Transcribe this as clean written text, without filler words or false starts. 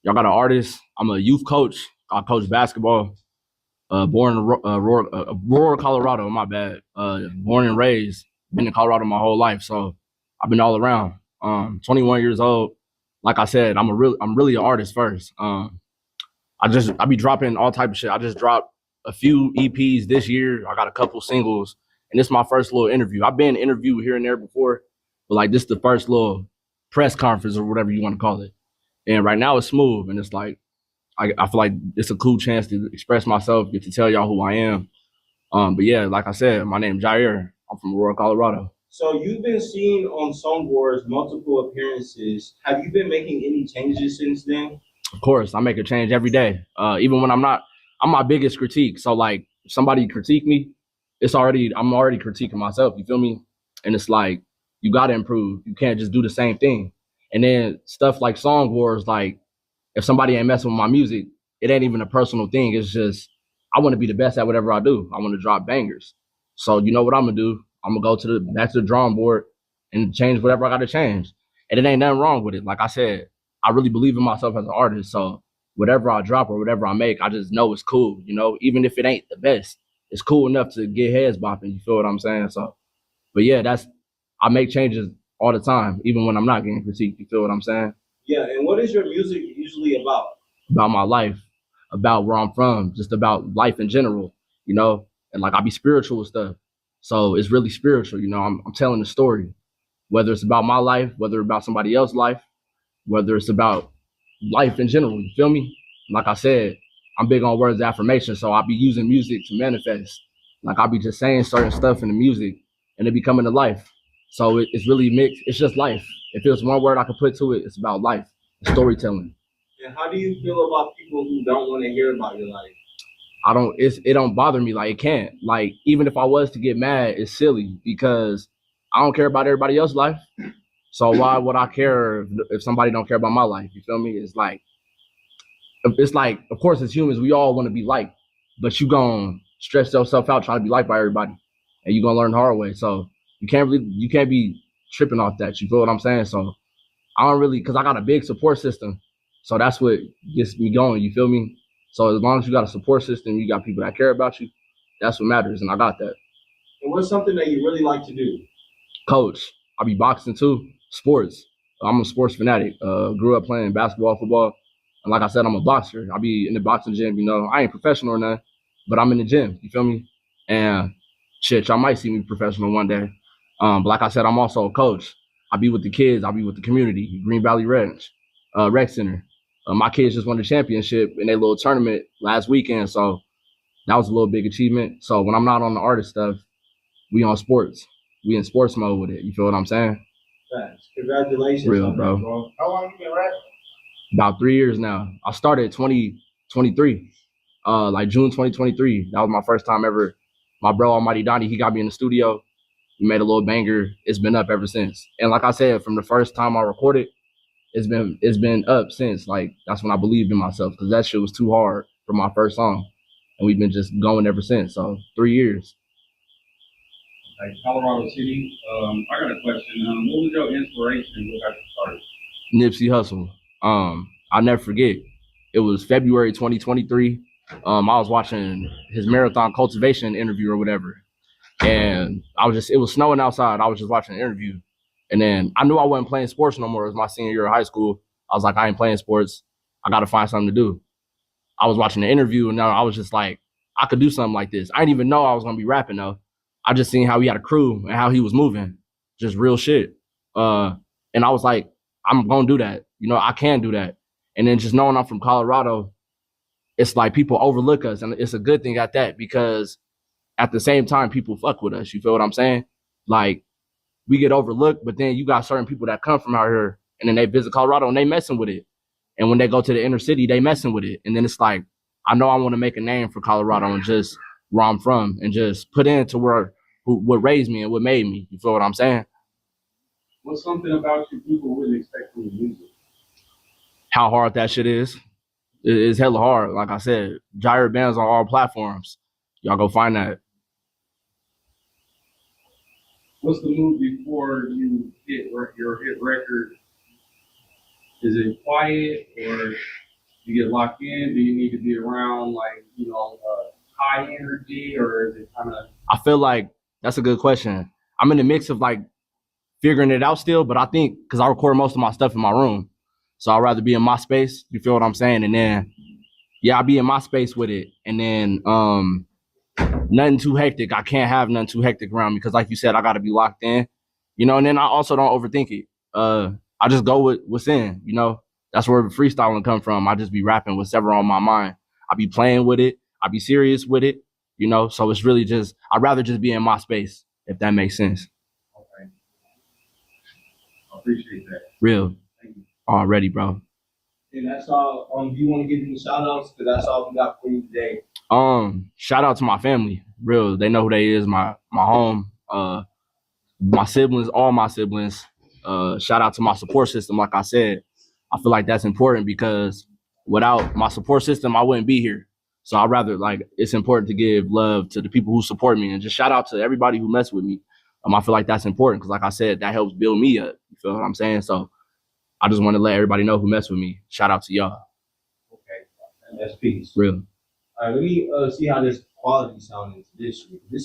Y'all got an artist. I'm a youth coach. I coach basketball. Born in rural Colorado. My bad. Born and raised. Been in Colorado my whole life, so I've been all around. 21 years old. Like I said, I'm really an artist first. I be dropping all type of shit. I just dropped a few EPs this year. I got a couple singles, and this is my first little interview. I've been interviewed here and there before, but like this is the first little press conference or whatever you want to call it. And right now it's smooth, and it's like I feel like it's a cool chance to express myself, get to tell y'all who I am. But yeah, like I said, my name's Jair. I'm from rural Colorado. So you've been seen on Songboards multiple appearances. Have you been making any changes since then? Of course, I make a change every day. Even when I'm my biggest critique. So like, if somebody critique me, I'm already critiquing myself. You feel me? And it's like you got to improve. You can't just do the same thing. And then stuff like song wars, like if somebody ain't messing with my music, it ain't even a personal thing. It's just I want to be the best at whatever I do. I want to drop bangers. So you know what I'm gonna do? I'm gonna go to the back to the drawing board and change whatever I got to change. And it ain't nothing wrong with it. Like I said, I really believe in myself as an artist. So whatever I drop or whatever I make, I just know it's cool. You know, even if it ain't the best, it's cool enough to get heads bopping. You feel what I'm saying? So, but yeah, I make changes all the time, even when I'm not getting critiqued. You feel what I'm saying? Yeah, and what is your music usually about? About my life, about where I'm from, just about life in general, you know? And like I be spiritual with stuff. So it's really spiritual, you know. I'm telling the story, whether it's about my life, whether it's about somebody else's life, whether it's about life in general, you feel me? Like I said, I'm big on words of affirmation, so I be using music to manifest. Like I be just saying certain stuff in the music and it be coming to life. So it's really mixed. It's just life. If there's one word I could put to it, it's about life, storytelling. And how do you feel about people who don't want to hear about your life? It don't bother me. Like it can't. Like even if I was to get mad, it's silly because I don't care about everybody else's life. So why would I care if somebody don't care about my life? You feel me? It's like, of course, as humans, we all want to be liked, but you gonna stress yourself out trying to be liked by everybody, and you gonna learn the hard way. So you can't be tripping off that. You feel what I'm saying? So I don't really, cause I got a big support system, so that's what gets me going. You feel me? So as long as you got a support system, you got people that care about you. That's what matters, and I got that. And what's something that you really like to do? Coach, I be boxing too. Sports. I'm a sports fanatic. Grew up playing basketball, football. And like I said, I'm a boxer. I be in the boxing gym, you know. I ain't professional or nothing, but I'm in the gym. You feel me? And shit, y'all might see me professional one day. But like I said, I'm also a coach. I be with the kids. I be with the community. Green Valley Rec Center. My kids just won the championship in their little tournament last weekend, so that was a little big achievement. So when I'm not on the artist stuff, we on sports. We in sports mode with it. You feel what I'm saying? Thanks. Congratulations, Real, on bro. that, bro. How long you been rapping? About 3 years now. I started 2023, like June 2023. That was my first time ever. My bro Almighty Donnie, he got me in the studio. We made a little banger. It's been up ever since. And like I said, from the first time I recorded, it's been up since. Like that's when I believed in myself because that shit was too hard for my first song, and we've been just going ever since. So 3 years. Like Colorado City. I got a question. What was your inspiration? What got you started? Nipsey Hussle. I'll never forget. It was February 2023. I was watching his marathon cultivation interview or whatever. And it was snowing outside. I was just watching the interview. And then I knew I wasn't playing sports no more. It was my senior year of high school. I was like, I ain't playing sports. I got to find something to do. I was watching the interview and now I was just like, I could do something like this. I didn't even know I was going to be rapping though. I just seen how he had a crew and how he was moving. Just real shit. And I was like, I'm going to do that. You know, I can do that. And then just knowing I'm from Colorado, it's like people overlook us. And it's a good thing at that because at the same time, people fuck with us. You feel what I'm saying? Like, we get overlooked, but then you got certain people that come from out here and then they visit Colorado and they messing with it. And when they go to the inner city, they messing with it. And then it's like, I know I want to make a name for Colorado and just where I'm from and just put into what raised me and what made me. You feel what I'm saying? What's something about you people wouldn't expect from your music? How hard that shit is. It's hella hard. Like I said, Jair bands on all platforms. Y'all go find that. What's the move before you hit your hit record? Is it quiet or you get locked in? Do you need to be around like, high energy, or is it kind of? I feel like that's a good question. I'm in the mix of like figuring it out still, but I think because I record most of my stuff in my room, so I'd rather be in my space. You feel what I'm saying? And then yeah, I'll be in my space with it, and then nothing too hectic. I can't have nothing too hectic around me because, like you said, I got to be locked in, And then I also don't overthink it. I just go with what's in. That's where freestyling come from. I just be rapping whatever on my mind. I be playing with it. I be serious with it. So it's really just I'd rather just be in my space if that makes sense. Okay, I appreciate that. Real Thank you. already, bro. And that's all. Do you want to give any shout outs? Because that's all we got for you today. Shout out to my family. Real, they know who they is. My home. My siblings, all my siblings. Shout out to my support system. Like I said, I feel like that's important because without my support system, I wouldn't be here. So I'd rather it's important to give love to the people who support me and just shout out to everybody who mess with me. I feel like that's important because, like I said, that helps build me up. You feel what I'm saying? So I just want to let everybody know who mess with me. Shout out to y'all. Okay, and that's peace. Real. All right, let me see how this quality sounds this week. This